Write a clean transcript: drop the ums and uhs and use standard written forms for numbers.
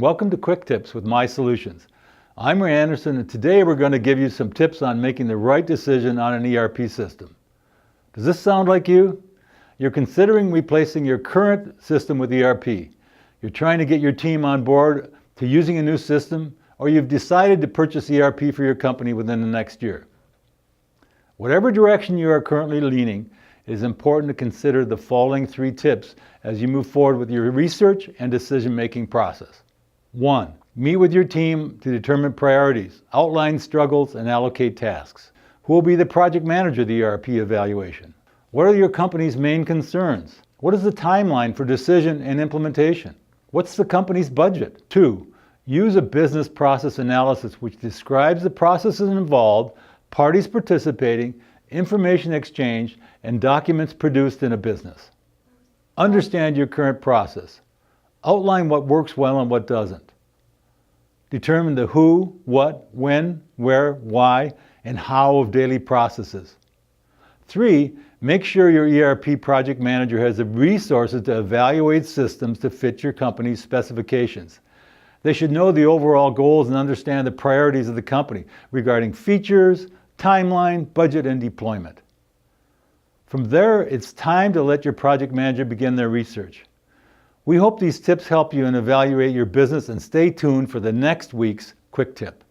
Welcome to Quick Tips with MIE Solutions. I'm Ray Anderson, and today we're going to give you some tips on making the right decision on an ERP system. Does this sound like you? You're considering replacing your current system with ERP. You're trying to get your team on board to using a new system, or you've decided to purchase ERP for your company within the next year. Whatever direction you are currently leaning, it is important to consider the following 3 tips as you move forward with your research and decision-making process. 1. Meet with your team to determine priorities, outline struggles, and allocate tasks. Who will be the project manager of the ERP evaluation? What are your company's main concerns? What is the timeline for decision and implementation? What's the company's budget? 2. Use a business process analysis which describes the processes involved, parties participating, information exchanged, and documents produced in a business. Understand your current process. Outline what works well and what doesn't. Determine the who, what, when, where, why, and how of daily processes. 3. Make sure your ERP project manager has the resources to evaluate systems to fit your company's specifications. They should know the overall goals and understand the priorities of the company regarding features, timeline, budget, and deployment. From there, it's time to let your project manager begin their research. We hope these tips help you and evaluate your business, and stay tuned for the next week's Quick Tip.